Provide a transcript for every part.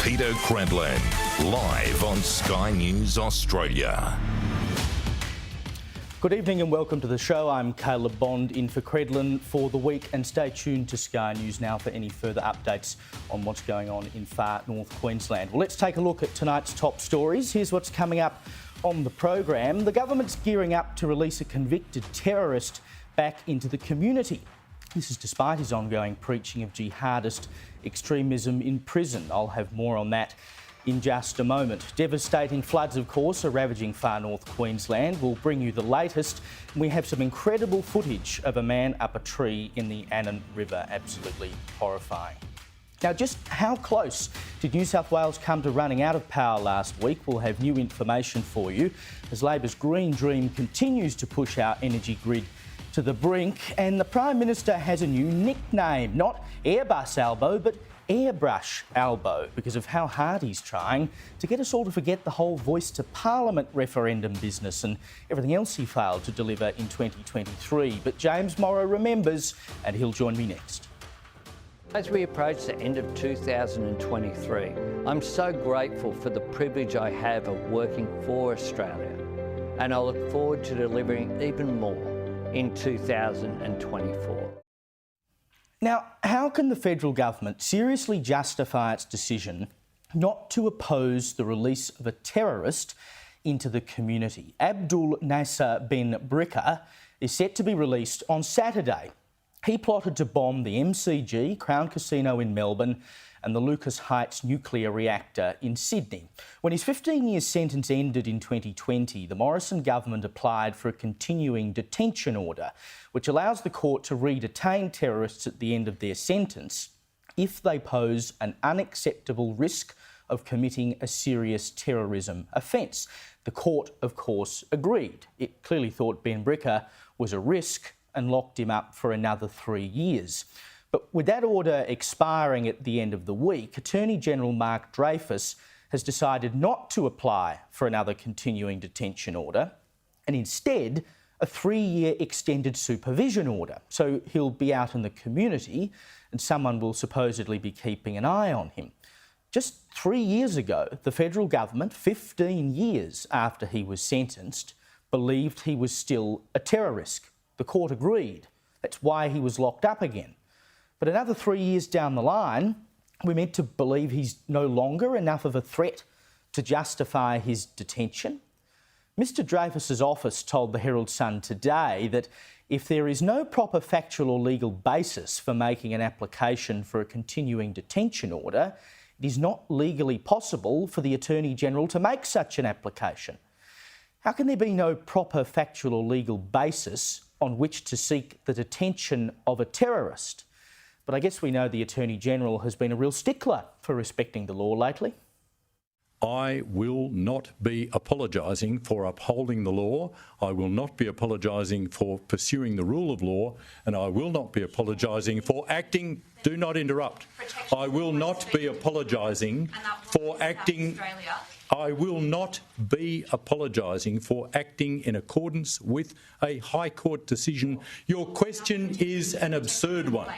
Peter Credlin, live on Sky News Australia. Good evening and welcome to the show. I'm Caleb Bond in for Credlin for the week, and stay tuned to Sky News now for any further updates on what's going on in Far North Queensland. Well, let's take a look at tonight's top stories. Here's what's coming up on the program. The government's gearing up to release a convicted terrorist back into the community. This is despite his ongoing preaching of jihadist extremism in prison. I'll have more on that in just a moment. Devastating floods, of course, are ravaging Far North Queensland. We'll bring you the latest. We have some incredible footage of a man up a tree in the Annan River. Absolutely horrifying. Now, just how close did New South Wales come to running out of power last week? We'll have new information for you as Labor's Green Dream continues to push our energy grid to the brink, and the Prime Minister has a new nickname, not Airbus Albo, but Airbrush Albo, because of how hard he's trying to get us all to forget the whole Voice to Parliament referendum business and everything else he failed to deliver in 2023. But James Morrow remembers, and he'll join me next. As we approach the end of 2023, I'm so grateful for the privilege I have of working for Australia, and I look forward to delivering even more in 2024. Now, how can the federal government seriously justify its decision not to oppose the release of a terrorist into the community? Abdul Nasser Ben Brika is set to be released on Saturday. He plotted to bomb the MCG, Crown Casino in Melbourne, and the Lucas Heights nuclear reactor in Sydney. When his 15-year sentence ended in 2020, the Morrison government applied for a continuing detention order, which allows the court to re-detain terrorists at the end of their sentence if they pose an unacceptable risk of committing a serious terrorism offence. The court, of course, agreed. It clearly thought Ben Brika was a risk and locked him up for another 3 years. But with that order expiring at the end of the week, Attorney General Mark Dreyfus has decided not to apply for another continuing detention order and instead a 3-year extended supervision order. So he'll be out in the community and someone will supposedly be keeping an eye on him. Just 3 years ago, the federal government, 15 years after he was sentenced, believed he was still a terror risk. The court agreed. That's why he was locked up again. But another 3 years down the line, we're meant to believe he's no longer enough of a threat to justify his detention. Mr Dreyfus's office told the Herald Sun today that if there is no proper factual or legal basis for making an application for a continuing detention order, it is not legally possible for the Attorney-General to make such an application. How can there be no proper factual or legal basis on which to seek the detention of a terrorist? But I guess we know the Attorney-General has been a real stickler for respecting the law lately. I will not be apologising for upholding the law. I will not be apologising for pursuing the rule of law, and I will not be apologising for acting. Do not interrupt. I will not be apologising for acting. I will not be apologising for acting in accordance with a High Court decision. Your question is an absurd one.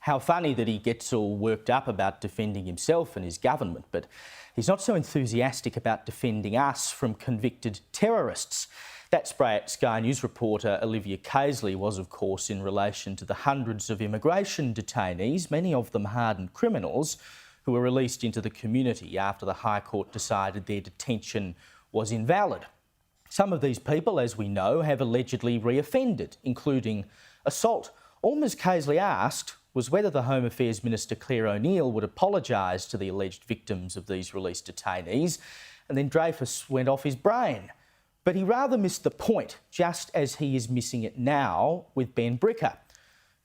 How funny that he gets all worked up about defending himself and his government, but he's not so enthusiastic about defending us from convicted terrorists. That spray at Sky News reporter Olivia Casely was, of course, in relation to the hundreds of immigration detainees, many of them hardened criminals, who were released into the community after the High Court decided their detention was invalid. Some of these people, as we know, have allegedly reoffended, including assault. All Ms Casely asked was whether the Home Affairs Minister Claire O'Neill would apologise to the alleged victims of these released detainees, and then Dreyfus went off his brain. But he rather missed the point, just as he is missing it now with Ben Brika.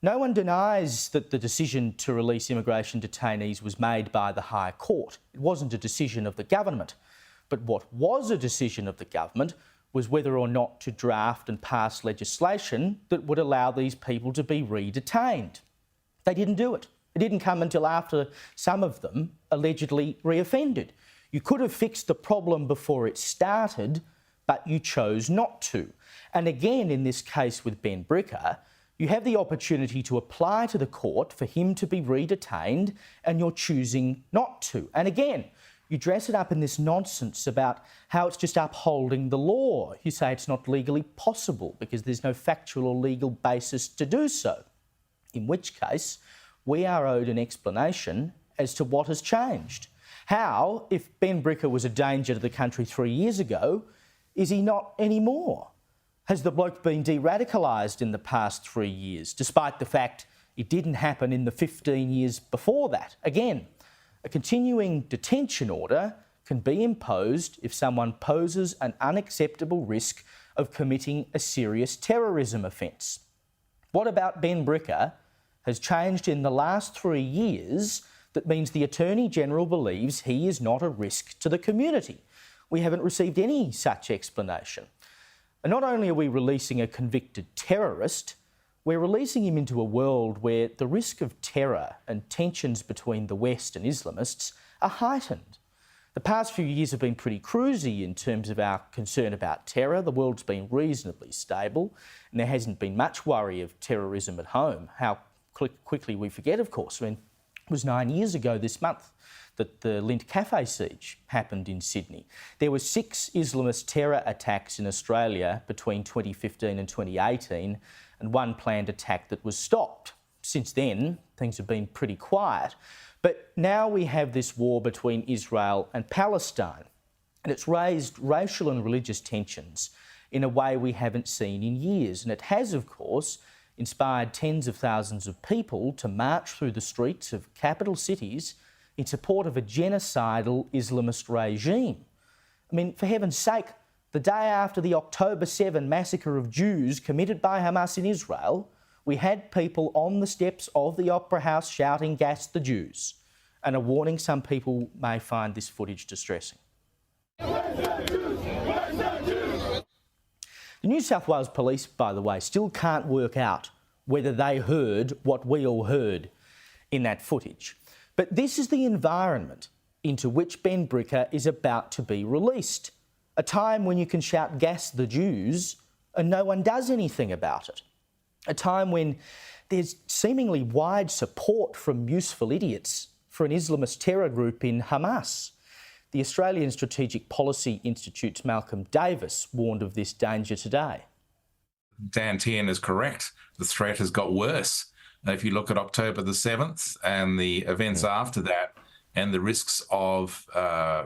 No one denies that the decision to release immigration detainees was made by the High Court. It wasn't a decision of the government. But what was a decision of the government was whether or not to draft and pass legislation that would allow these people to be re-detained. They didn't do it. It didn't come until after some of them allegedly reoffended. You could have fixed the problem before it started, but you chose not to. And again, in this case with Ben Brika, You have the opportunity to apply to the court for him to be re-detained, and you're choosing not to. And again, you dress it up in this nonsense about how it's just upholding the law. You say it's not legally possible because there's no factual or legal basis to do so. In which case, we are owed an explanation as to what has changed. How, if Ben Bricker was a danger to the country 3 years ago, is he not anymore? Has the bloke been de-radicalised in the past 3 years, despite the fact it didn't happen in the 15 years before that? Again, a continuing detention order can be imposed if someone poses an unacceptable risk of committing a serious terrorism offence. What about Ben Bricker has changed in the last 3 years that means the Attorney-General believes he is not a risk to the community? We haven't received any such explanation. And not only are we releasing a convicted terrorist, we're releasing him into a world where the risk of terror and tensions between the West and Islamists are heightened. The past few years have been pretty cruisy in terms of our concern about terror. The world's been reasonably stable and there hasn't been much worry of terrorism at home. How quickly we forget, of course. I mean, it was 9 years ago this month that the Lindt Cafe siege happened in Sydney. There were 6 Islamist terror attacks in Australia between 2015 and 2018 and one planned attack that was stopped. Since then, things have been pretty quiet. But now we have this war between Israel and Palestine, and it's raised racial and religious tensions in a way we haven't seen in years. And it has, of course, inspired tens of thousands of people to march through the streets of capital cities in support of a genocidal Islamist regime. I mean, for heaven's sake, the day after the October 7 massacre of Jews committed by Hamas in Israel, we had people on the steps of the Opera House shouting, "Gas the Jews," and a warning some people may find this footage distressing. The New South Wales Police, by the way, still can't work out whether they heard what we all heard in that footage. But this is the environment into which Ben Bricker is about to be released. A time when you can shout "Gas the Jews" and no one does anything about it. A time when there's seemingly wide support from useful idiots for an Islamist terror group in Hamas. The Australian Strategic Policy Institute's Malcolm Davis warned of this danger today. Dan Tien is correct. The threat has got worse. If you look at October the 7th and the events after that and the risks of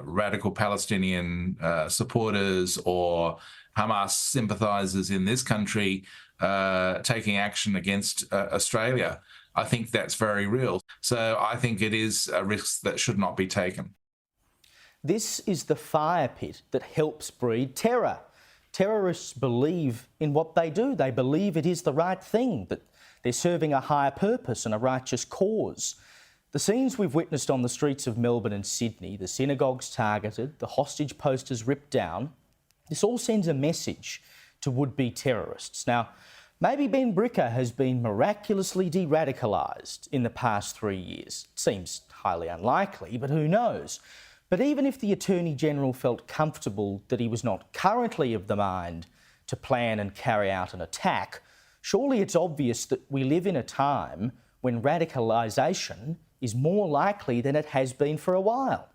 radical Palestinian supporters or Hamas sympathisers in this country taking action against Australia, I think that's very real. So I think it is a risk that should not be taken. This is the fire pit that helps breed terror. Terrorists believe in what they do. They believe it is the right thing, that they're serving a higher purpose and a righteous cause. The scenes we've witnessed on the streets of Melbourne and Sydney, the synagogues targeted, the hostage posters ripped down, this all sends a message to would-be terrorists. Now, maybe Ben Bricker has been miraculously de-radicalised in the past 3 years. It seems highly unlikely, but who knows? But even if the Attorney-General felt comfortable that he was not currently of the mind to plan and carry out an attack, surely it's obvious that we live in a time when radicalisation is more likely than it has been for a while.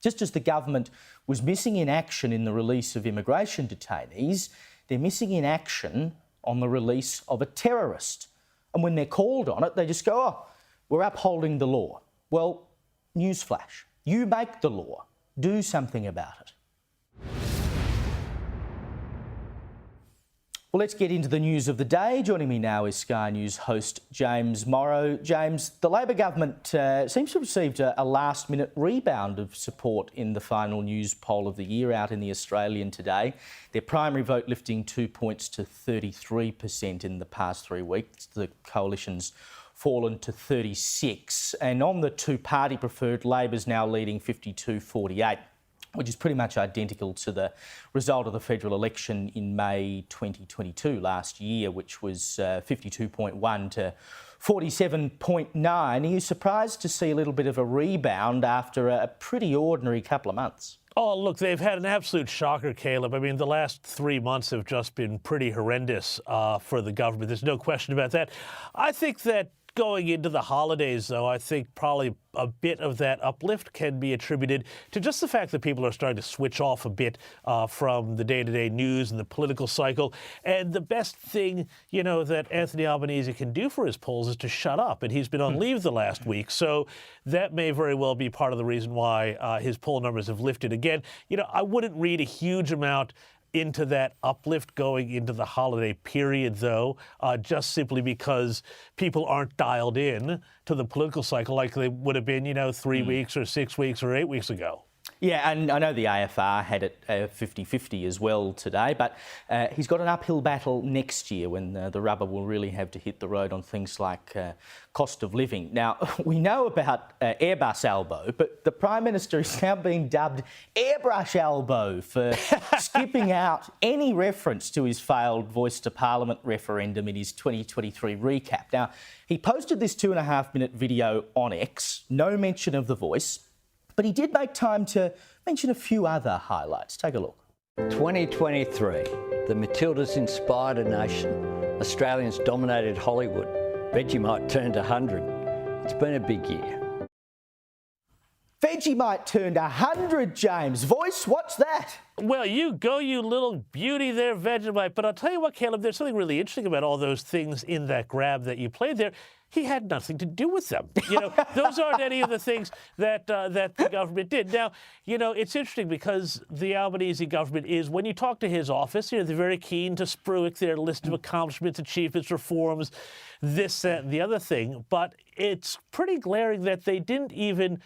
Just as the government was missing in action in the release of immigration detainees, they're missing in action on the release of a terrorist. And when they're called on it, they just go, "Oh, we're upholding the law." Well, newsflash. You make the law. Do something about it. Well, let's get into the news of the day. Joining me now is Sky News host James Morrow. James, the Labor government seems to have received a last-minute rebound of support in the final news poll of the year out in The Australian today. Their primary vote lifting 2 points to 33% in the past 3 weeks. The coalition's fallen to 36. And on the two-party preferred, Labor's now leading 52-48. Which is pretty much identical to the result of the federal election in May 2022 last year, which was 52.1 to 47.9. Are you surprised to see a little bit of a rebound after a pretty ordinary couple of months? Oh, look, they've had an absolute shocker, Caleb. I mean, the last 3 months have just been pretty horrendous for the government. There's no question about that. I think that going into the holidays, though, I think probably a bit of that uplift can be attributed to just the fact that people are starting to switch off a bit from the day-to-day news and the political cycle. And the best thing, that Anthony Albanese can do for his polls is to shut up. And he's been on leave the last week. So that may very well be part of the reason why his poll numbers have lifted again. I wouldn't read a huge amount into that uplift going into the holiday period, though, just simply because people aren't dialed in to the political cycle like they would have been, 3 weeks or 6 weeks or 8 weeks ago. Yeah, and I know the AFR had it 50-50 as well today, but he's got an uphill battle next year when the rubber will really have to hit the road on things like cost of living. Now, we know about Airbus Elbow, but the Prime Minister is now being dubbed Airbrush Elbow for skipping out any reference to his failed Voice to Parliament referendum in his 2023 recap. Now, he posted this 2.5-minute video on X, no mention of the Voice, but he did make time to mention a few other highlights. Take a look. 2023, the Matildas inspired a nation. Australians dominated Hollywood. Vegemite turned 100. It's been a big year. Vegemite turned 100, James. Voice, what's that? Well, you go, you little beauty there, Vegemite. But I'll tell you what, Caleb, there's something really interesting about all those things in that grab that you played there. He had nothing to do with them. Those aren't any of the things that the government did. Now, it's interesting because the Albanese government is, when you talk to his office, they're very keen to spruik their list of accomplishments, achievements, reforms, this, that, and the other thing. But it's pretty glaring that they didn't even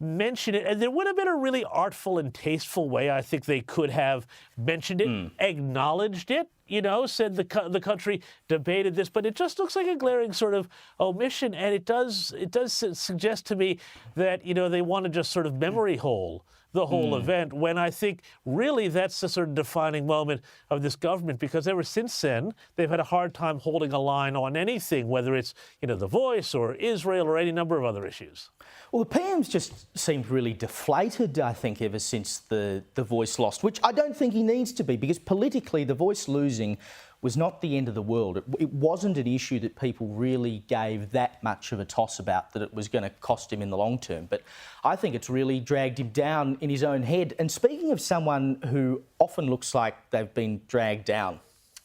mention it. And there would have been a really artful and tasteful way I think they could have mentioned it, acknowledged it, said the country debated this, but it just looks like a glaring sort of omission. And it does suggest to me that, they want to just sort of memory hole the whole event, when I think really that's the sort of defining moment of this government, because ever since then, they've had a hard time holding a line on anything, whether it's, the Voice or Israel or any number of other issues. Well, the PM's just seemed really deflated, I think, ever since the Voice lost, which I don't think he needs to be, because politically the Voice losing was not the end of the world. It wasn't an issue that people really gave that much of a toss about, that it was going to cost him in the long term. But I think it's really dragged him down in his own head. And speaking of someone who often looks like they've been dragged down,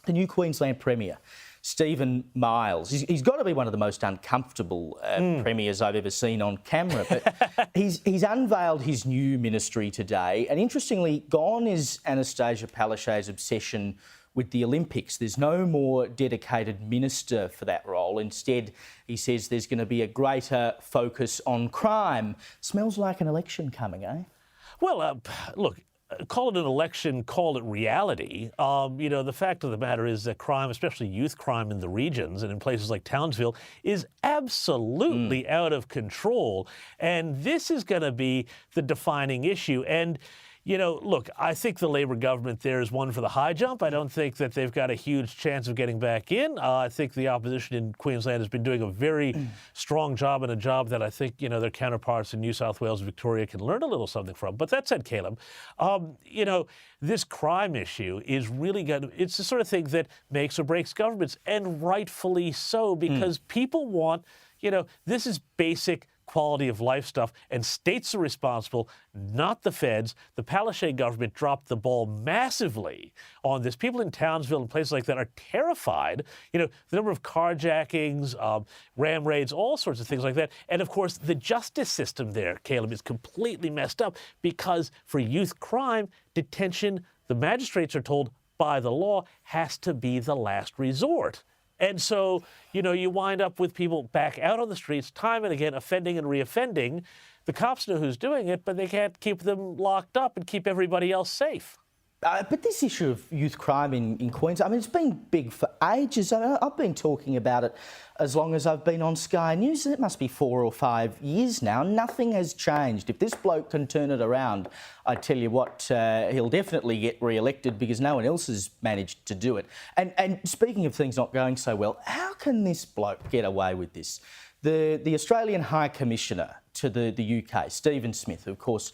the new Queensland Premier, Stephen Miles. He's got to be one of the most uncomfortable premiers I've ever seen on camera. But he's unveiled his new ministry today. And interestingly, gone is Anastasia Palaszczuk's obsession with the Olympics. There's no more dedicated minister for that role. Instead, he says there's going to be a greater focus on crime. Smells like an election coming, eh? Well, look, call it an election, call it reality. The fact of the matter is that crime, especially youth crime in the regions and in places like Townsville, is absolutely out of control. And this is going to be the defining issue. And look, I think the Labor government there is one for the high jump. I don't think that they've got a huge chance of getting back in. I think the opposition in Queensland has been doing a very strong job, and a job that I think, their counterparts in New South Wales and Victoria can learn a little something from. But that said, Caleb, this crime issue is really it's the sort of thing that makes or breaks governments, and rightfully so, because people want, this is basic quality of life stuff, and states are responsible, not the feds. The Palaszczuk government dropped the ball massively on this. People in Townsville and places like that are terrified. The number of carjackings, ram raids, all sorts of things like that. And of course, the justice system there, Caleb, is completely messed up, because for youth crime, detention, the magistrates are told by the law, has to be the last resort. And so, you wind up with people back out on the streets time and again, offending and reoffending. The cops know who's doing it, but they can't keep them locked up and keep everybody else safe. But this issue of youth crime in Queensland, it's been big for ages. I've been talking about it as long as I've been on Sky News. It must be 4 or 5 years now. Nothing has changed. If this bloke can turn it around, I tell you what, he'll definitely get re-elected, because no one else has managed to do it. And speaking of things not going so well, how can this bloke get away with this? The Australian High Commissioner to the UK, Stephen Smith, who of course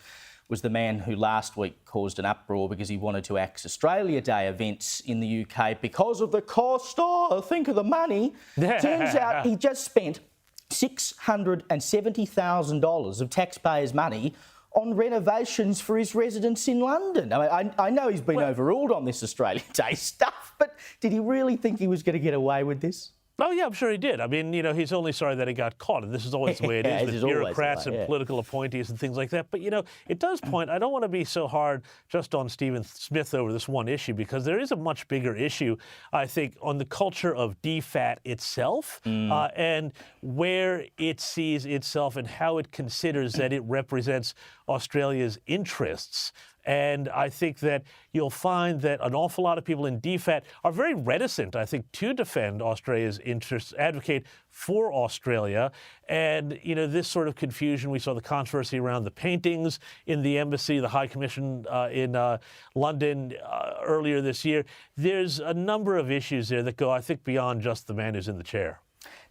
was the man who last week caused an uproar because he wanted to axe Australia Day events in the UK because of the cost. Oh, think of the money. Turns out he just spent $670,000 of taxpayers' money on renovations for his residence in London. I know he's been overruled on this Australia Day stuff, but did he really think he was going to get away with this? Oh, yeah, I'm sure he did. I mean, he's only sorry that he got caught, and this is always the way it is with bureaucrats and political appointees and things like that. But, it does point, I don't want to be so hard just on Stephen Smith over this one issue, because there is a much bigger issue, I think, on the culture of DFAT itself and where it sees itself and how it considers that it represents Australia's interests. And I think that you'll find that an awful lot of people in DFAT are very reticent, I think, to defend Australia's interests, advocate for Australia. And, this sort of confusion, we saw the controversy around the paintings in the embassy, the High Commission in London earlier this year. There's a number of issues there that go, I think, beyond just the man who's in the chair.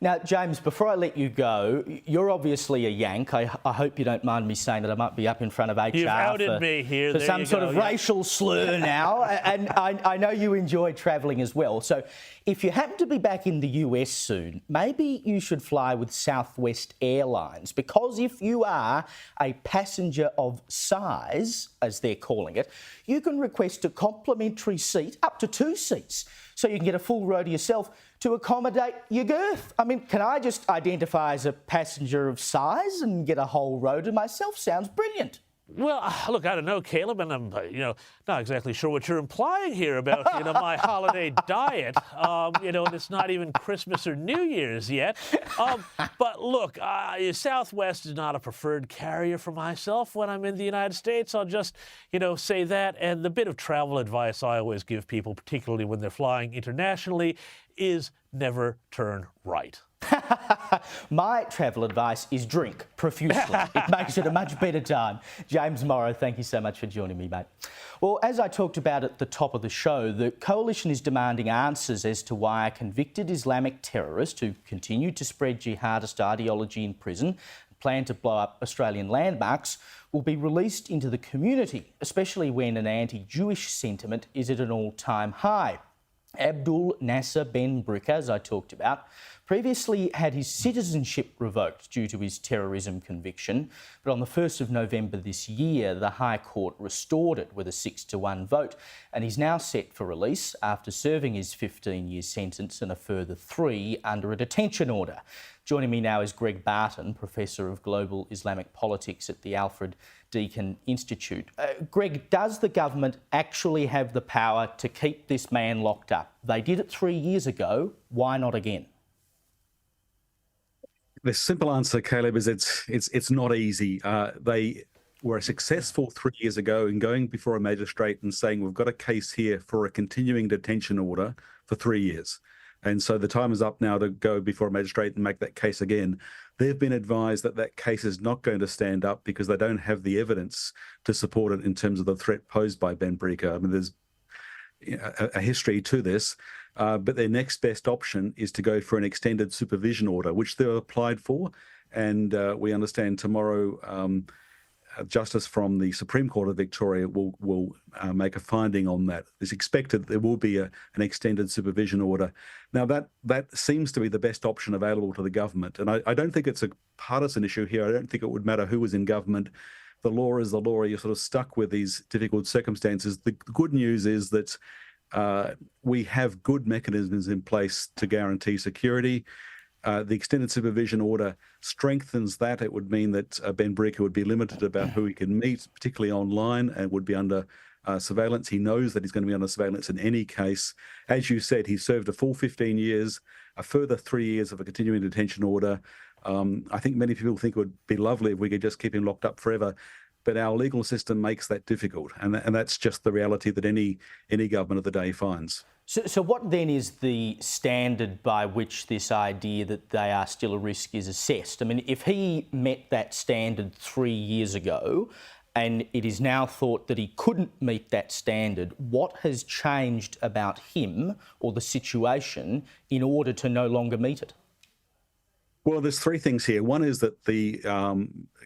Now, James, before I let you go, you're obviously a Yank. I hope you don't mind me saying that I might be up in front of HR You've outed me here. for some sort of racial slur now. And I know you enjoy travelling as well. So if you happen to be back in the US soon, maybe you should fly with Southwest Airlines, because if you are a passenger of size, as they're calling it, you can request a complimentary seat, up to 2 seats, so you can get a full row to yourself to accommodate your girth. I mean, can I just identify as a passenger of size and get a whole row to myself? Sounds brilliant. Well, look, I don't know, Caleb, and I'm, not exactly sure what you're implying here about, my holiday diet. And it's not even Christmas or New Year's yet. But look, Southwest is not a preferred carrier for myself when I'm in the United States. I'll just, say that. And the bit of travel advice I always give people, particularly when they're flying internationally, is never turn right. My travel advice is drink profusely. It makes it a much better time. James Morrow, thank you so much for joining me, mate. Well, as I talked about at the top of the show, the Coalition is demanding answers as to why a convicted Islamic terrorist who continued to spread jihadist ideology in prison and planned to blow up Australian landmarks will be released into the community, especially when an anti-Jewish sentiment is at an all-time high. Abdul Nasser Ben Brika, as I talked about, previously had his citizenship revoked due to his terrorism conviction, but on the 1st of November this year, the High Court restored it with a 6-1 vote, and he's now set for release after serving his 15-year sentence and a further 3 under a detention order. Joining me now is Greg Barton, Professor of Global Islamic Politics at the Alfred Deakin Institute. Greg, does the government actually have the power to keep this man locked up? They did it 3 years ago. Why not again? The simple answer, Caleb, is it's not easy. They were successful 3 years ago in going before a magistrate and saying, we've got a case here for a continuing detention order for 3 years. And so the time is up now to go before a magistrate and make that case again. They've been advised that that case is not going to stand up because they don't have the evidence to support it in terms of the threat posed by Ben Brika. I mean, there's a history to this, but their next best option is to go for an extended supervision order, which they've applied for. And we understand tomorrow Justice from the Supreme Court of Victoria will make a finding on that. It's expected there will be an extended supervision order. Now, that seems to be the best option available to the government. And I don't think it's a partisan issue here. I don't think it would matter who was in government. The law is the law. You're sort of stuck with these difficult circumstances. The good news is that we have good mechanisms in place to guarantee security. The extended supervision order strengthens that. It would mean that Ben Brika would be limited about who he can meet, particularly online, and would be under surveillance. He knows that he's going to be under surveillance in any case. As you said, he served a full 15 years, a further 3 years of a continuing detention order. I think many people think it would be lovely if we could just keep him locked up forever. But our legal system makes that difficult. And that's just the reality that any government of the day finds. So what then is the standard by which this idea that they are still a risk is assessed? I mean, if he met that standard 3 years ago and it is now thought that he couldn't meet that standard, what has changed about him or the situation in order to no longer meet it? Well, there's three things here. One is that the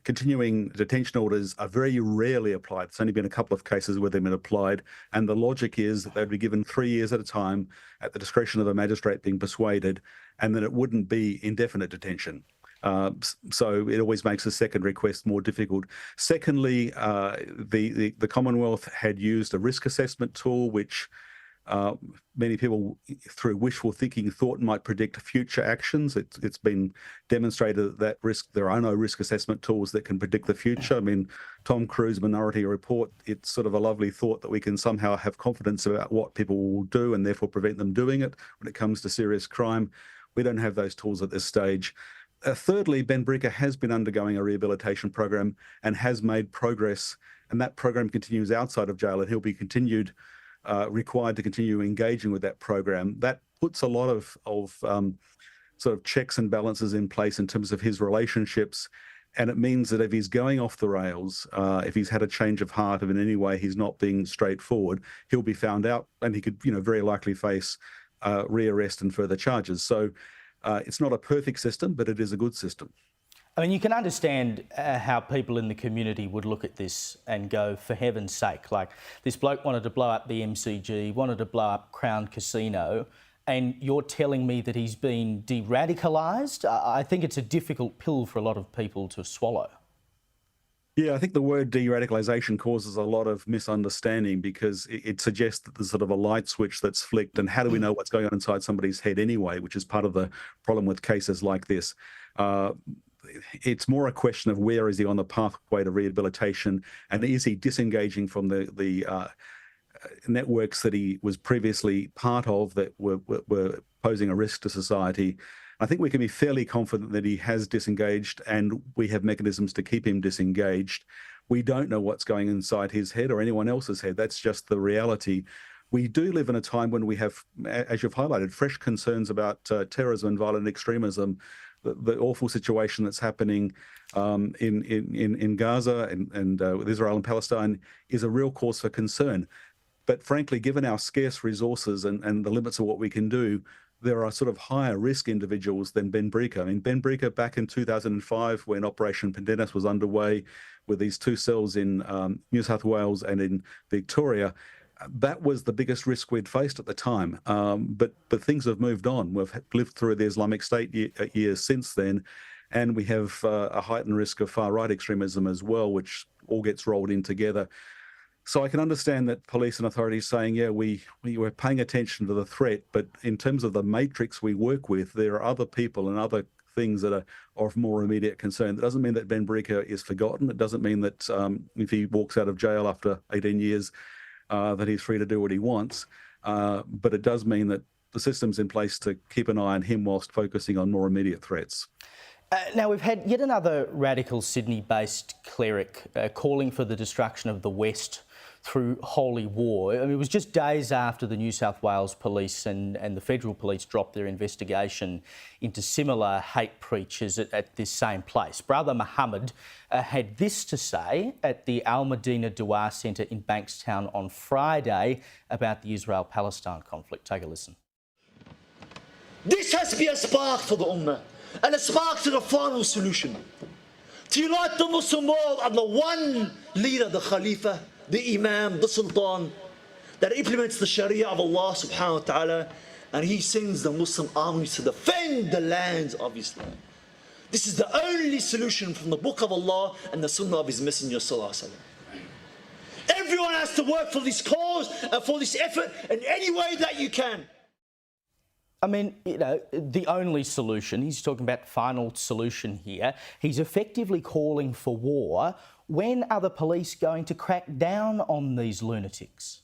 continuing detention orders are very rarely applied. It's only been a couple of cases where they've been applied, and the logic is that they'd be given 3 years at a time at the discretion of a magistrate being persuaded, and then it wouldn't be indefinite detention. So it always makes the second request more difficult. Secondly, the Commonwealth had used a risk assessment tool, which many people, through wishful thinking, thought might predict future actions. It's been demonstrated that there are no risk assessment tools that can predict the future. I mean, Tom Cruise Minority Report, it's sort of a lovely thought that we can somehow have confidence about what people will do and therefore prevent them doing it when it comes to serious crime. We don't have those tools at this stage. Thirdly, Ben Bricker has been undergoing a rehabilitation program and has made progress, and that program continues outside of jail, and he'll be required to continue engaging with that program. That puts a lot of sort of checks and balances in place in terms of his relationships, and it means that if he's going off the rails, if he's had a change of heart, if in any way he's not being straightforward, he'll be found out, and he could, very likely face rearrest and further charges. So it's not a perfect system, but it is a good system. I mean, you can understand how people in the community would look at this and go, for heaven's sake, like this bloke wanted to blow up the MCG, wanted to blow up Crown Casino, and you're telling me that he's been de-radicalised? I think it's a difficult pill for a lot of people to swallow. Yeah, I think the word de-radicalisation causes a lot of misunderstanding because it suggests that there's sort of a light switch that's flicked, and how do we know what's going on inside somebody's head anyway, which is part of the problem with cases like this. It's more a question of where is he on the pathway to rehabilitation, and is he disengaging from the networks that he was previously part of that were posing a risk to society. I think we can be fairly confident that he has disengaged, and we have mechanisms to keep him disengaged. We don't know what's going inside his head or anyone else's head. That's just the reality. We do live in a time when we have, as you've highlighted, fresh concerns about terrorism and violent extremism. The awful situation that's happening in Gaza and with Israel and Palestine is a real cause for concern. But frankly, given our scarce resources and the limits of what we can do, there are sort of higher risk individuals than Ben Bricker. I mean, Ben Bricker back in 2005, when Operation Pendennis was underway with these 2 cells in New South Wales and in Victoria, that was the biggest risk we'd faced at the time. But things have moved on. We've lived through the Islamic State years since then, and we have a heightened risk of far-right extremism as well, which all gets rolled in together. So I can understand that police and authorities saying, yeah, we were paying attention to the threat, but in terms of the matrix we work with, there are other people and other things that are of more immediate concern. That doesn't mean that Ben Bricker is forgotten. It doesn't mean that if he walks out of jail after 18 years, that he's free to do what he wants. But it does mean that the system's in place to keep an eye on him whilst focusing on more immediate threats. Now, we've had yet another radical Sydney-based cleric calling for the destruction of the West through holy war. I mean, it was just days after the New South Wales police and the federal police dropped their investigation into similar hate preachers at this same place. Brother Muhammad had this to say at the Al Medina Dua Centre in Bankstown on Friday about the Israel-Palestine conflict. Take a listen. This has to be a spark for the Ummah and a spark to the final solution. To unite the Muslim world under one leader, the Khalifa, the Imam, the Sultan, that implements the Sharia of Allah subhanahu wa ta'ala, and he sends the Muslim armies to defend the lands of Islam. This is the only solution from the Book of Allah and the Sunnah of His Messenger sallallahu alaihi wasallam. Everyone has to work for this cause and for this effort in any way that you can. I mean, the only solution, he's talking about final solution here. He's effectively calling for war. When are the police going to crack down on these lunatics?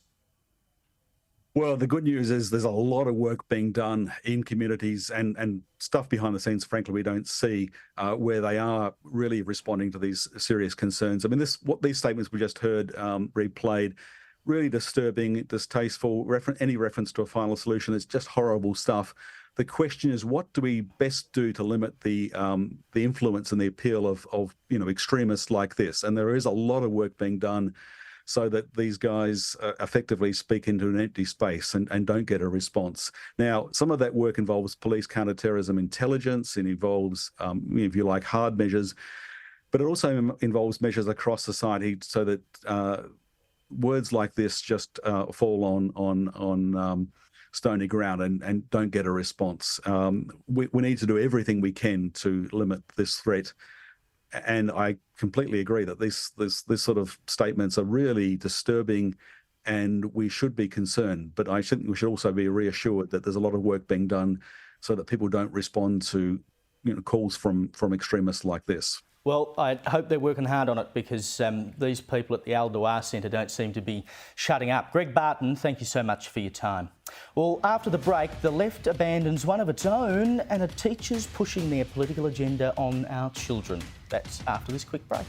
Well, the good news is there's a lot of work being done in communities and stuff behind the scenes, frankly, we don't see, where they are really responding to these serious concerns. I mean, what these statements we just heard replayed, really disturbing, distasteful, any reference to a final solution. It's just horrible stuff. The question is, what do we best do to limit the influence and the appeal of extremists like this? And there is a lot of work being done so that these guys effectively speak into an empty space and don't get a response. Now, some of that work involves police counterterrorism intelligence. It involves, if you like, hard measures. But it also involves measures across society so that words like this just fall on stony ground and don't get a response. We need to do everything we can to limit this threat. And I completely agree that this sort of statements are really disturbing, and we should be concerned. But I think we should also be reassured that there's a lot of work being done so that people don't respond to calls from extremists like this. Well, I hope they're working hard on it, because these people at the Al Dawar Centre don't seem to be shutting up. Greg Barton, thank you so much for your time. Well, after the break, the left abandons one of its own and are teachers pushing their political agenda on our children. That's after this quick break.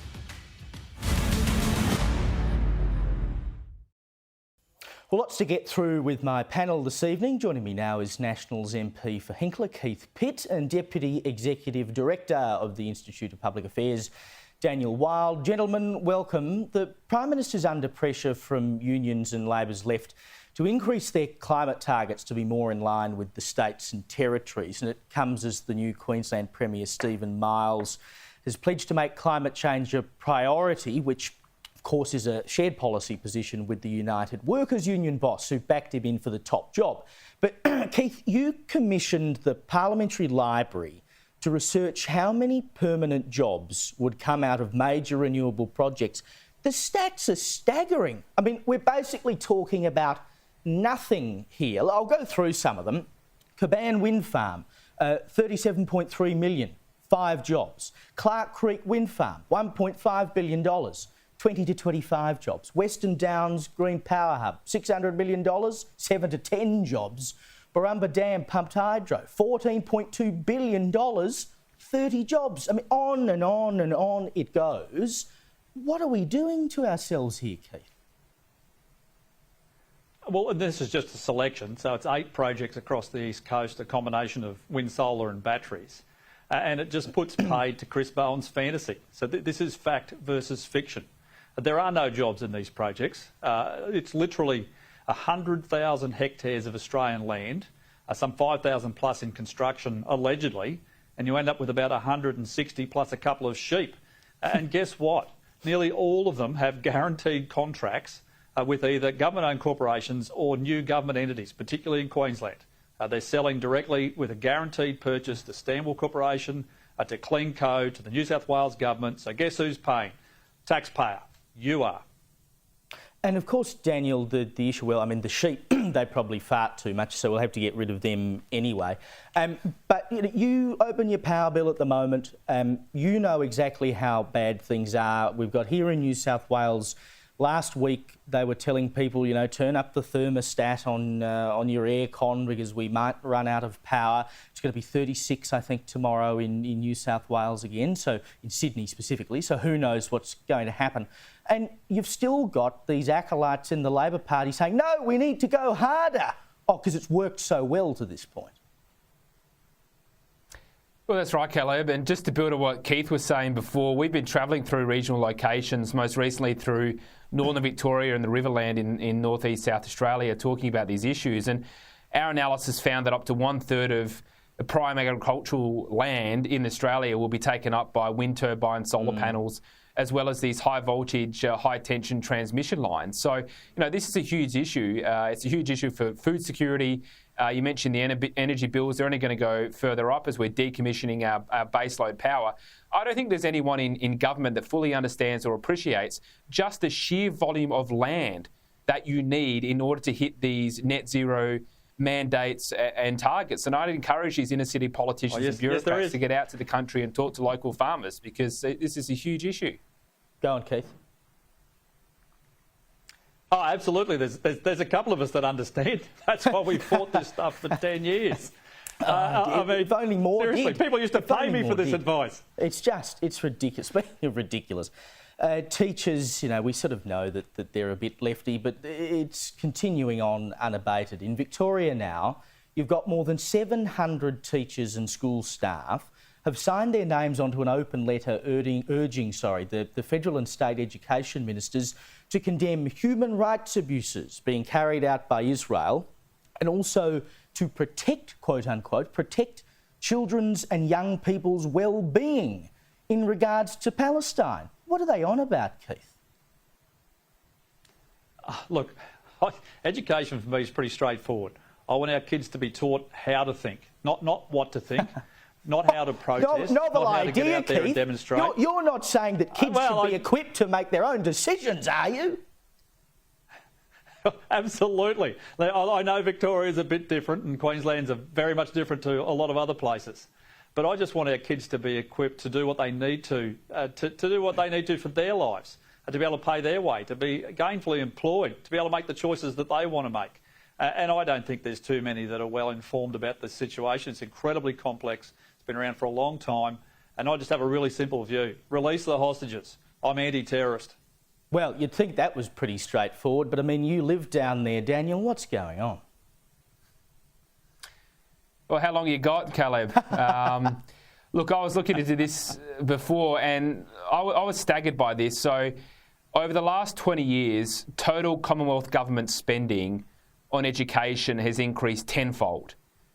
Well, lots to get through with my panel this evening. Joining me now is Nationals MP for Hinkler, Keith Pitt, and Deputy Executive Director of the Institute of Public Affairs, Daniel Wild. Gentlemen, welcome. The Prime Minister's under pressure from unions and Labor's left to increase their climate targets to be more in line with the states and territories, and it comes as the new Queensland Premier Stephen Miles has pledged to make climate change a priority, which of course is a shared policy position with the United Workers Union boss who backed him in for the top job. But Keith, you commissioned the Parliamentary Library to research how many permanent jobs would come out of major renewable projects. The stats are staggering. I mean, we're basically talking about nothing here. I'll go through some of them. Caban Wind Farm, 37.3 million, 5 jobs. Clark Creek Wind Farm, $1.5 billion. 20 to 25 jobs. Western Downs Green Power Hub, $600 million, 7 to 10 jobs. Barumba Dam Pumped Hydro, $14.2 billion, 30 jobs. I mean, on and on and on it goes. What are we doing to ourselves here, Keith? Well, this is just a selection. So it's 8 projects across the East Coast, a combination of wind, solar and batteries. And it just puts paid to Chris Bowen's fantasy. So this is fact versus fiction. There are no jobs in these projects. It's literally 100,000 hectares of Australian land, some 5,000 plus in construction, allegedly, and you end up with about 160 plus a couple of sheep. And guess what? Nearly all of them have guaranteed contracts with either government-owned corporations or new government entities, particularly in Queensland. They're selling directly with a guaranteed purchase to Stanwell Corporation, to CleanCo, to the New South Wales government. So guess who's paying? Taxpayer. You are. And of course, Daniel, the issue, well, I mean, the sheep, they probably fart too much, so we'll have to get rid of them anyway. But you open your power bill at the moment. You know exactly how bad things are. We've got here in New South Wales, last week they were telling people, turn up the thermostat on your aircon because we might run out of power. It's going to be 36, I think, tomorrow in New South Wales again, so in Sydney specifically, so who knows what's going to happen. And you've still got these acolytes in the Labor Party saying, no, we need to go harder. Oh, because it's worked so well to this point. Well, that's right, Caleb. And just to build on what Keith was saying before, we've been travelling through regional locations, most recently through Northern Victoria and the Riverland in northeast South Australia, talking about these issues. And our analysis found that up to 1/3 of the prime agricultural land in Australia will be taken up by wind turbine solar panels, as well as these high voltage, high tension transmission lines. So, this is a huge issue. It's a huge issue for food security. You mentioned the energy bills. They're only going to go further up as we're decommissioning our baseload power. I don't think there's anyone in government that fully understands or appreciates just the sheer volume of land that you need in order to hit these net zero mandates and targets. And I'd encourage these inner city politicians and bureaucrats to get out to the country and talk to local farmers, because this is a huge issue. Go on, Keith. Oh, absolutely. There's a couple of us that understand. That's why we fought this stuff for 10 years. I mean, if only more seriously, did. People used to pay me for this advice. It's ridiculous. Speaking of ridiculous, teachers, we sort of know that they're a bit lefty, but it's continuing on unabated. In Victoria now, you've got more than 700 teachers and school staff have signed their names onto an open letter urging the federal and state education ministers to condemn human rights abuses being carried out by Israel, and also to protect, quote unquote, protect children's and young people's well-being in regards to Palestine. What are they on about, Keith? Look, education for me is pretty straightforward. I want our kids to be taught how to think, not what to think, not how to protest, Novel not how idea, to get out there and Keith. demonstrate. You're not saying that kids should be equipped to make their own decisions, are you? Absolutely. I know Victoria's a bit different and Queensland's very much different to a lot of other places. But I just want our kids to be equipped to do what they need to do what they need to for their lives, to be able to pay their way, to be gainfully employed, to be able to make the choices that they want to make. And I don't think there's too many that are well informed about this situation. It's incredibly complex. It's been around for a long time. And I just have a really simple view. Release the hostages. I'm anti-terrorist. Well, you'd think that was pretty straightforward, but I mean, you live down there, Daniel. What's going on? Well, how long you got, Caleb? Look, I was looking into this before and I was staggered by this. So over the last 20 years, total Commonwealth government spending on education has increased tenfold,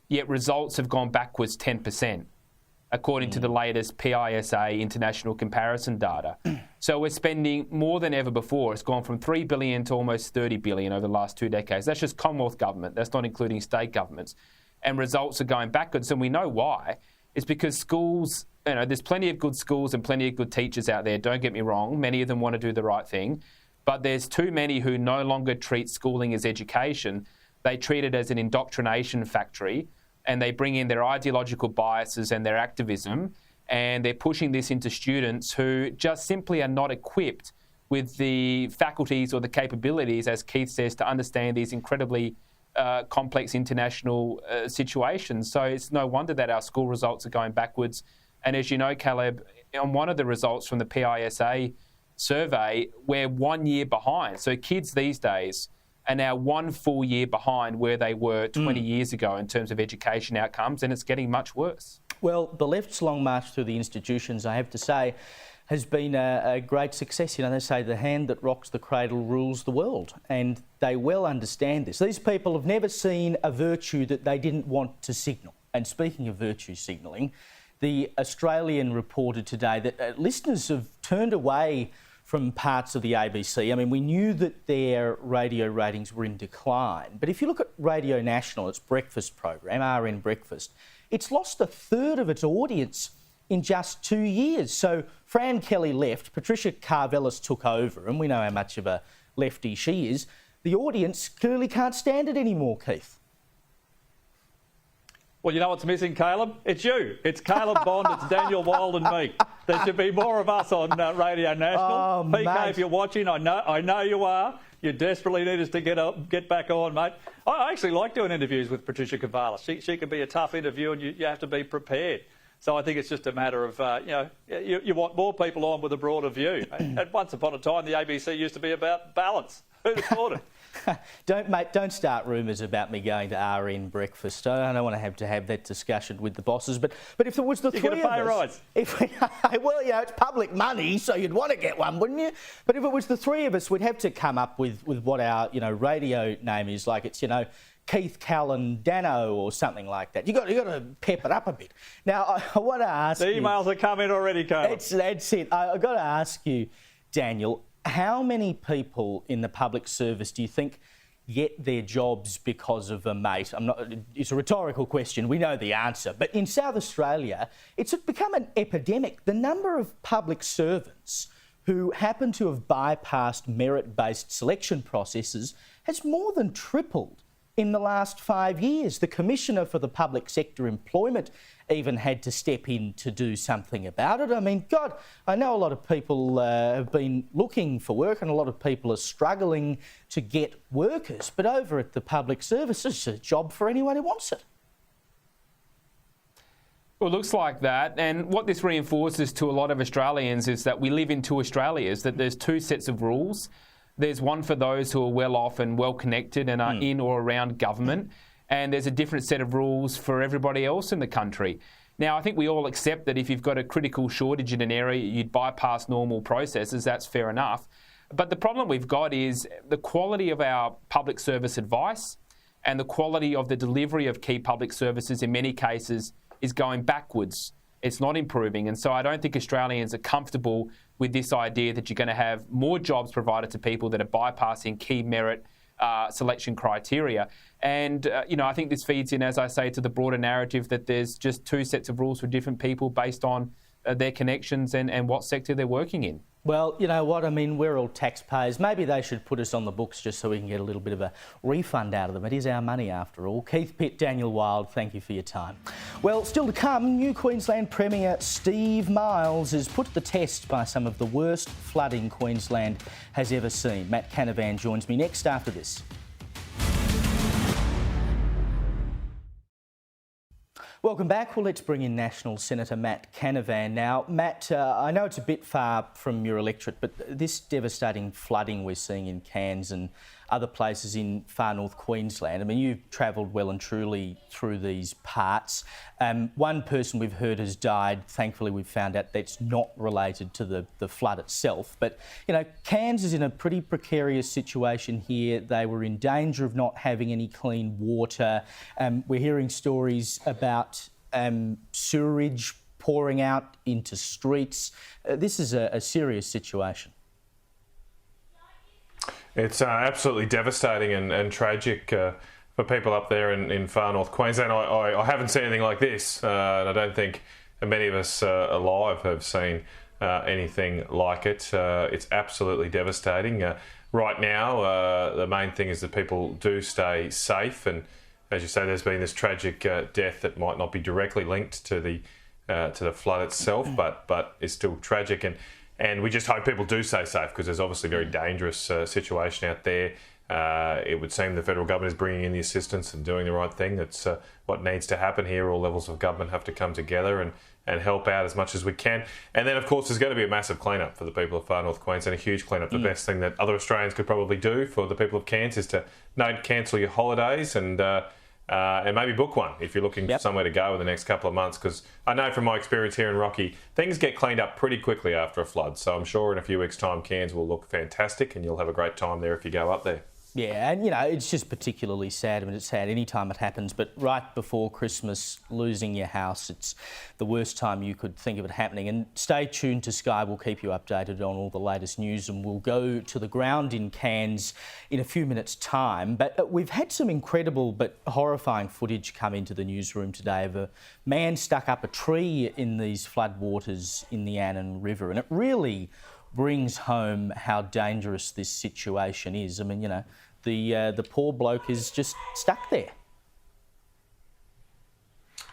yet results have gone backwards 10%, according to the latest PISA international comparison data. So we're spending more than ever before. It's gone from $3 billion to almost $30 billion over the last 2 decades. That's just Commonwealth government. That's not including state governments. And results are going backwards. And we know why. It's because schools, there's plenty of good schools and plenty of good teachers out there. Don't get me wrong. Many of them want to do the right thing. But there's too many who no longer treat schooling as education. They treat it as an indoctrination factory, and they bring in their ideological biases and their activism, and they're pushing this into students who just simply are not equipped with the faculties or the capabilities, as Keith says, to understand these incredibly complex international situations. So it's no wonder that our school results are going backwards. And as you know, Caleb, on one of the results from the PISA survey, we're 1 year behind. So kids these days are now 1 full year behind where they were 20 years ago in terms of education outcomes, and it's getting much worse. Well, the left's long march through the institutions, I have to say, has been a great success. You know, they say the hand that rocks the cradle rules the world, and they well understand this. These people have never seen a virtue that they didn't want to signal. And speaking of virtue signalling, the Australian reported today that listeners have turned away from parts of the ABC. I mean, we knew that their radio ratings were in decline. But if you look at Radio National, its breakfast program, RN Breakfast, it's lost a third of its audience in just 2 years. So Fran Kelly left, Patricia Carvelis took over, and we know how much of a lefty she is. The audience clearly can't stand it anymore, Keith. Well, you know what's missing, Caleb? It's you. It's Caleb Bond, it's Daniel Wild and me. There should be more of us on Radio National. Oh, PK, mate. if you're watching, I know you are. You desperately need us to get back on, mate. I actually like doing interviews with Patricia Carvelis. She can be a tough interview and you have to be prepared. So I think it's just a matter of, you want more people on with a broader view. And once upon a time, the ABC used to be about balance. Who'd have thought it? Don't start rumours about me going to RN Breakfast. I don't want to have that discussion with the bosses. But if it was the three of us... You're going to pay a rise. Well, it's public money, so you'd want to get one, wouldn't you? But if it was the three of us, we'd have to come up with what our, radio name is. Like it's, Keith, Cal and Dano or something like that. You got to pep it up a bit. Now, I want to ask you... The emails are coming already, Caleb. That's it. I've got to ask you, Daniel, how many people in the public service do you think get their jobs because of a mate? It's a rhetorical question. We know the answer. But in South Australia, it's become an epidemic. The number of public servants who happen to have bypassed merit-based selection processes has more than tripled in the last 5 years. The Commissioner for the Public Sector Employment even had to step in to do something about it. I mean, God, I know a lot of people have been looking for work and a lot of people are struggling to get workers, but over at the public service, it's a job for anyone who wants it. Well, it looks like that. And what this reinforces to a lot of Australians is that we live in two Australias, that there's two sets of rules. There's one for those who are well off and well connected and are in or around government. And there's a different set of rules for everybody else in the country. Now, I think we all accept that if you've got a critical shortage in an area, you'd bypass normal processes. That's fair enough. But the problem we've got is the quality of our public service advice and the quality of the delivery of key public services in many cases is going backwards it's not improving. And so I don't think Australians are comfortable with this idea that you're going to have more jobs provided to people that are bypassing key merit selection criteria. And, I think this feeds in, as I say, to the broader narrative that there's just two sets of rules for different people based on their connections and what sector they're working in. Well, you know what? I mean, we're all taxpayers. Maybe they should put us on the books just so we can get a little bit of a refund out of them. It is our money after all. Keith Pitt, Daniel Wild, thank you for your time. Well, still to come, new Queensland Premier Steve Miles is put to the test by some of the worst flooding Queensland has ever seen. Matt Canavan joins me next after this. Welcome back. Well, let's bring in National Senator Matt Canavan now. Matt, I know it's a bit far from your electorate, but this devastating flooding we're seeing in Cairns and other places in Far North Queensland, I mean, you've travelled well and truly through these parts. One person we've heard has died. Thankfully, we've found out that's not related to the flood itself. But, Cairns is in a pretty precarious situation here. They were in danger of not having any clean water. We're hearing stories about sewerage pouring out into streets. This is a serious situation. It's absolutely devastating and tragic for people up there in Far North Queensland. I haven't seen anything like this, and I don't think many of us alive have seen anything like it. It's absolutely devastating. Right now, the main thing is that people do stay safe, and as you say, there's been this tragic death that might not be directly linked to the flood itself, but is still tragic. And we just hope people do stay safe, because there's obviously a very dangerous situation out there. It would seem the federal government is bringing in the assistance and doing the right thing. That's what needs to happen here. All levels of government have to come together and help out as much as we can. And then, of course, there's going to be a massive clean-up for the people of Far North Queensland, a huge clean-up. The best thing that other Australians could probably do for the people of Cairns is to cancel your holidays and maybe book one if you're looking for somewhere to go in the next couple of months, because I know from my experience here in Rocky, things get cleaned up pretty quickly after a flood. So I'm sure in a few weeks' time, Cairns will look fantastic and you'll have a great time there if you go up there. Yeah, and it's just particularly sad. I mean, it's sad any time it happens, but right before Christmas, losing your house, it's the worst time you could think of it happening. And stay tuned to Sky. We'll keep you updated on all the latest news, and we'll go to the ground in Cairns in a few minutes' time. But we've had some incredible but horrifying footage come into the newsroom today of a man stuck up a tree in these floodwaters in the Annan River, and it really brings home how dangerous this situation is. I mean, the poor bloke is just stuck there.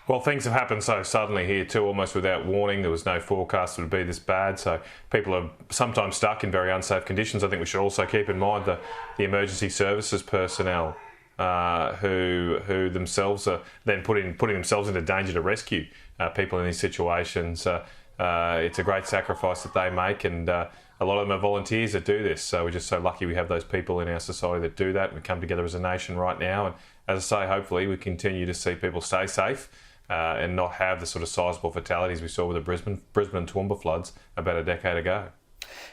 Well, things have happened so suddenly here too, almost without warning. There was no forecast it would be this bad, so people are sometimes stuck in very unsafe conditions. I think we should also keep in mind the emergency services personnel who themselves are then putting themselves into danger to rescue people in these situations. It's a great sacrifice that they make, and a lot of them are volunteers that do this. So we're just so lucky we have those people in our society that do that. We come together as a nation right now, and as I say, hopefully we continue to see people stay safe and not have the sort of sizable fatalities we saw with the Brisbane and Toowoomba floods about a decade ago.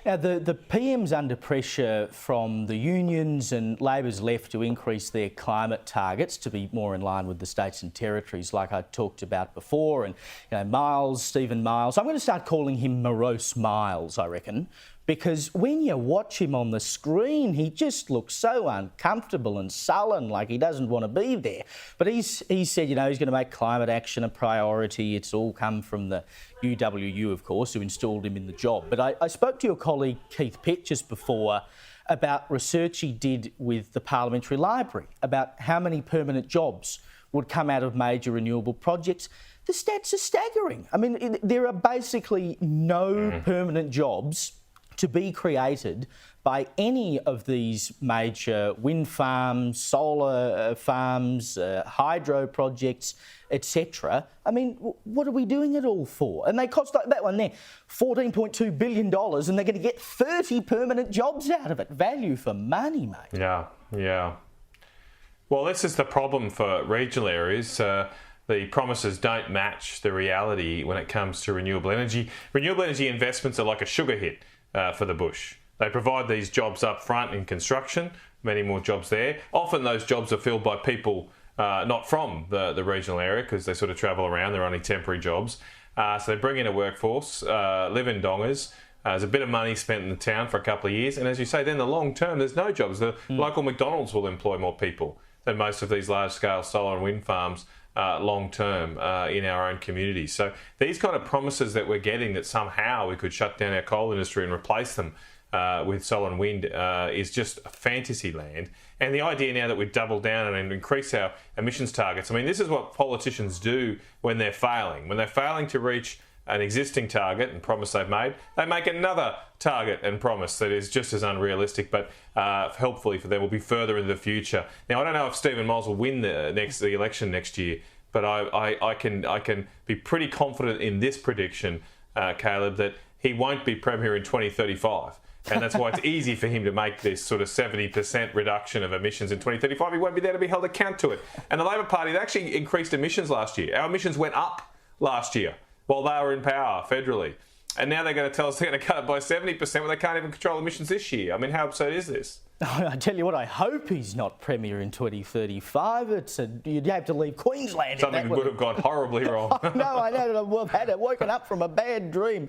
Now, the PM's under pressure from the unions, and Labor's left to increase their climate targets to be more in line with the states and territories, like I talked about before. And, Stephen Miles, I'm going to start calling him Morose Miles, I reckon, because when you watch him on the screen, he just looks so uncomfortable and sullen, like he doesn't want to be there. But he said, he's going to make climate action a priority. It's all come from the UWU, of course, who installed him in the job. But I spoke to your colleague Keith Pitt just before about research he did with the Parliamentary Library about how many permanent jobs would come out of major renewable projects. The stats are staggering. I mean, there are basically no permanent jobs to be created by any of these major wind farms, solar farms, hydro projects, etc. I mean, what are we doing it all for? And they cost, like that one there, $14.2 billion, and they're going to get 30 permanent jobs out of it. Value for money, mate. Yeah. Well, this is the problem for regional areas. The promises don't match the reality when it comes to renewable energy. Renewable energy investments are like a sugar hit for the bush. They provide these jobs up front in construction, many more jobs there. Often those jobs are filled by people not from the regional area, because they sort of travel around, they're only temporary jobs. So they bring in a workforce, live in dongers. There's a bit of money spent in the town for a couple of years. And as you say, then the long term, there's no jobs. The local McDonald's will employ more people than most of these large-scale solar and wind farms long term in our own communities. So these kind of promises that we're getting that somehow we could shut down our coal industry and replace them with solar and wind is just fantasy land. And the idea now that we double down and increase our emissions targets, I mean, this is what politicians do when they're failing. When they're failing to reach an existing target and promise they've made, they make another target and promise that is just as unrealistic, but helpfully for them will be further into the future. Now, I don't know if Stephen Miles will win the election next year, but I can be pretty confident in this prediction, Caleb, that he won't be Premier in 2035. And that's why it's easy for him to make this sort of 70% reduction of emissions in 2035. He won't be there to be held account to it. And the Labor Party, they actually increased emissions last year. Our emissions went up last year while they were in power federally. And now they're going to tell us they're going to cut it by 70% when they can't even control emissions this year. I mean, how absurd is this? I tell you what, I hope he's not Premier in 2035. You'd have to leave Queensland. Something would have gone horribly wrong. I know. I've woken up from a bad dream.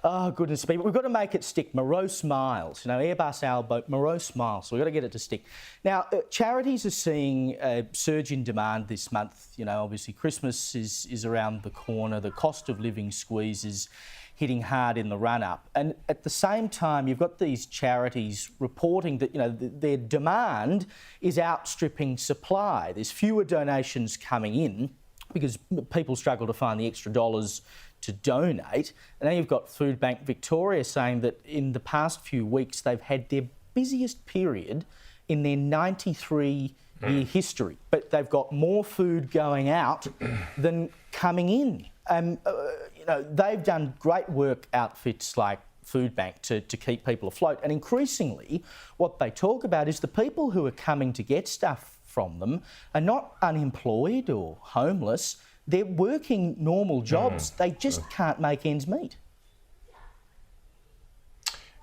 Oh, goodness me. But we've got to make it stick. Morrow smiles. Airbus Albo, Morrow smiles. So we've got to get it to stick. Now, charities are seeing a surge in demand this month. Obviously Christmas is around the corner. The cost of living squeeze is hitting hard in the run-up. And at the same time, you've got these charities reporting that, their demand is outstripping supply. There's fewer donations coming in because people struggle to find the extra dollars to donate. And then you've got Food Bank Victoria saying that in the past few weeks, they've had their busiest period in their 93-year history. But they've got more food going out than coming in. They've done great work, outfits like Food Bank, to keep people afloat. And increasingly, what they talk about is the people who are coming to get stuff from them are not unemployed or homeless. They're working normal jobs. They just can't make ends meet.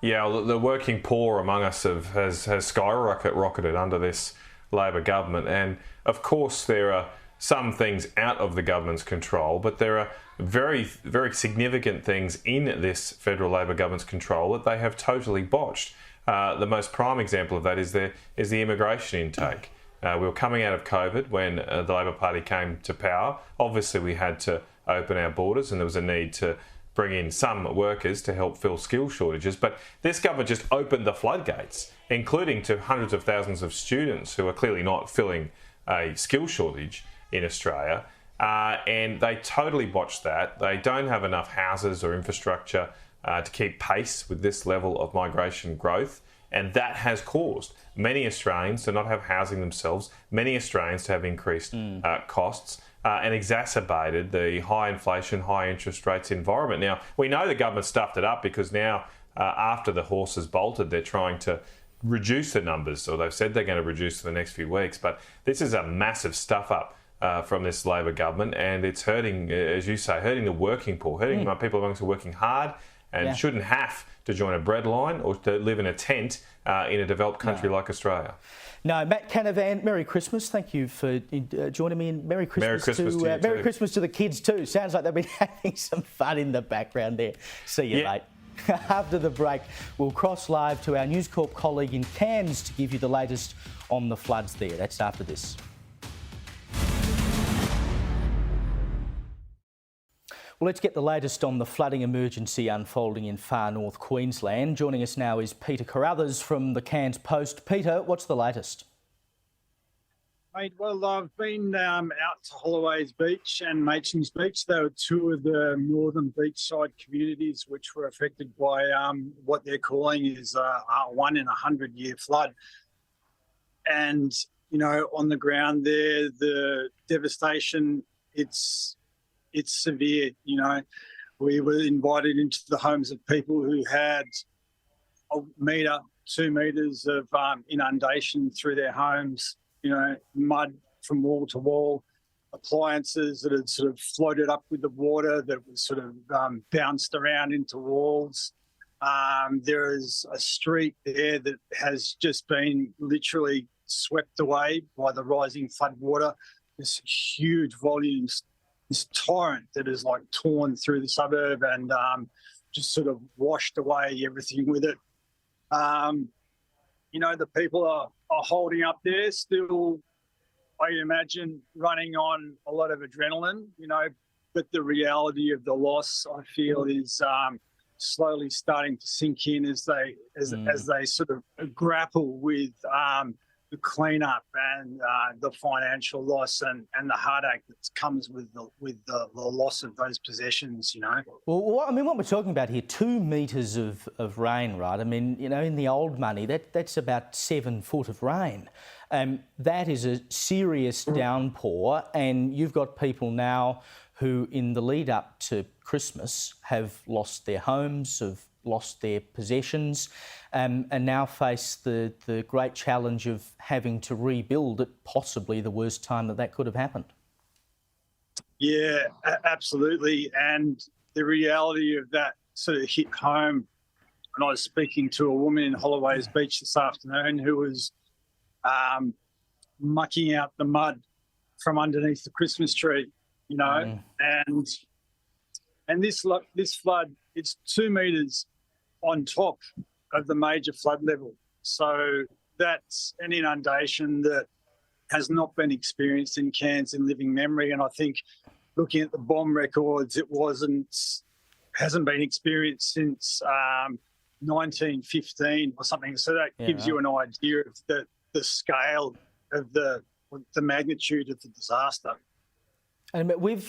Yeah, well, the working poor among us has skyrocketed under this Labor government. And of course, there are some things out of the government's control, but there are very, very significant things in this federal Labor government's control that they have totally botched. The most prime example of that is the immigration intake. We were coming out of COVID when the Labor Party came to power. Obviously, we had to open our borders and there was a need to bring in some workers to help fill skill shortages. But this government just opened the floodgates, including to hundreds of thousands of students who are clearly not filling a skill shortage in Australia, and they totally botched that. They don't have enough houses or infrastructure to keep pace with this level of migration growth, and that has caused many Australians to not have housing themselves, many Australians to have increased costs, and exacerbated the high inflation, high interest rates environment. Now, we know the government stuffed it up because now, after the horse has bolted, they're trying to reduce the numbers, or they've said they're going to reduce in the next few weeks, but this is a massive stuff up from this Labor government, and it's hurting, as you say, hurting the working poor, hurting my people amongst who are working hard and shouldn't have to join a bread line or to live in a tent in a developed country like Australia. No, Matt Canavan, Merry Christmas. Thank you for joining me, and Merry Christmas to you Merry Christmas to the kids too. Sounds like they've been having some fun in the background there. See you, mate. After the break, we'll cross live to our News Corp colleague in Cairns to give you the latest on the floods there. That's after this. Well, let's get the latest on the flooding emergency unfolding in Far North Queensland. Joining us now is Peter Carruthers from the Cairns Post. Peter, what's the latest? Mate, well, I've been out to Holloway's Beach and Machen's Beach. They were two of the northern beachside communities which were affected by what they're calling is a 1 in 100-year flood. And, on the ground there, the devastation, it's severe. We were invited into the homes of people who had 1 metre, 2 metres of inundation through their homes, mud from wall to wall, appliances that had sort of floated up with the water that was sort of bounced around into walls. There is a street there that has just been literally swept away by the rising flood water. There's huge volumes this torrent that is like torn through the suburb and just sort of washed away everything with it. You know, the people are holding up there still, I imagine, running on a lot of adrenaline, you know, but the reality of the loss, I feel, is slowly starting to sink in as they sort of grapple with the cleanup and the financial loss and the heartache that comes with the loss of those possessions, you know. Well, what we're talking about here, 2 metres of rain, right? I mean, you know, in the old money, that's about 7 foot of rain. That is a serious downpour, and you've got people now who, in the lead up to Christmas, have lost their homes, have lost their possessions, and now face the great challenge of having to rebuild at possibly the worst time that could have happened. Yeah, absolutely. And the reality of that sort of hit home when I was speaking to a woman in Holloway's Beach this afternoon who was mucking out the mud from underneath the Christmas tree, you know, and this flood, it's 2 metres on top of the major flood level. So that's an inundation that has not been experienced in Cairns in living memory. And I think looking at the bomb records, it hasn't been experienced since 1915 or something. So that gives you an idea of the scale of the magnitude of the disaster. And we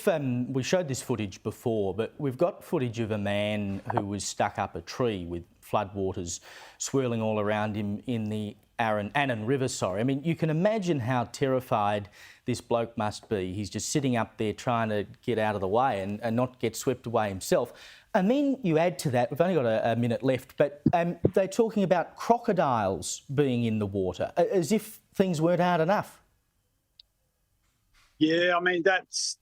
showed this footage before, but we've got footage of a man who was stuck up a tree with floodwaters swirling all around him in the Annan River. I mean, you can imagine how terrified this bloke must be. He's just sitting up there trying to get out of the way and not get swept away himself. And then you add to that, we've only got a minute left, but they're talking about crocodiles being in the water, as if things weren't hard enough. Yeah, I mean, that's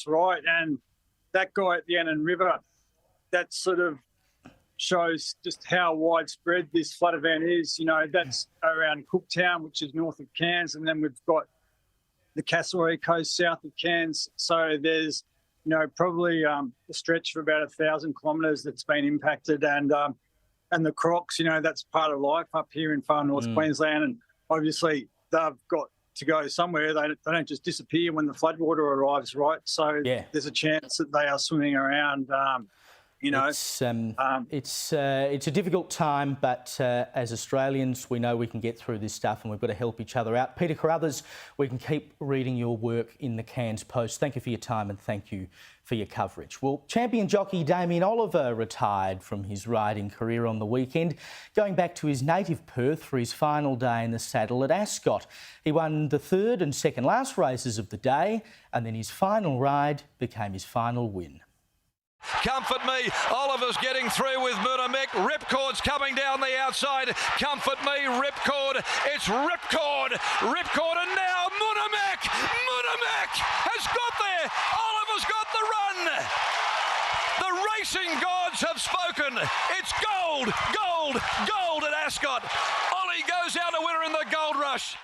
right. And that guy at the Annan River, that sort of shows just how widespread this flood event is. You know, that's around Cooktown, which is north of Cairns, and then we've got the Castlereagh coast south of Cairns. So there's, you know, probably a stretch for about 1,000 kilometres that's been impacted. And the crocs, you know, that's part of life up here in Far North Queensland. And obviously they've got to go somewhere. They don't just disappear when the floodwater arrives, right? So there's a chance that they are swimming around. You know, it's a difficult time, but as Australians, we know we can get through this stuff, and we've got to help each other out. Peter Carruthers, we can keep reading your work in the Cairns Post. Thank you for your time, and thank you for your coverage. Well, champion jockey Damien Oliver retired from his riding career on the weekend, going back to his native Perth for his final day in the saddle at Ascot. He won the third and second last races of the day, and then his final ride became his final win. Comfort Me, Oliver's getting through with Murdomek. Ripcord's coming down the outside. Comfort Me, Ripcord. It's Ripcord, and now Murdomek has got there. Oliver's got the run. The racing gods have spoken. It's gold at Ascot. Ollie goes out a winner in the Gold Rush.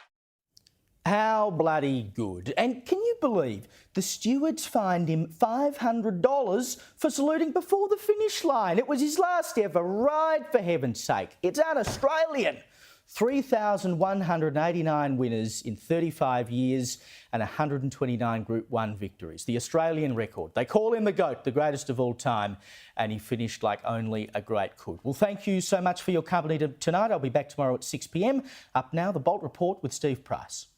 How bloody good. And can you believe the stewards fined him $500 for saluting before the finish line? It was his last ever ride, for heaven's sake. It's un-Australian. 3,189 winners in 35 years and 129 Group 1 victories. The Australian record. They call him the GOAT, the greatest of all time, and he finished like only a great could. Well, thank you so much for your company tonight. I'll be back tomorrow at 6 p.m. Up now, the Bolt Report with Steve Price.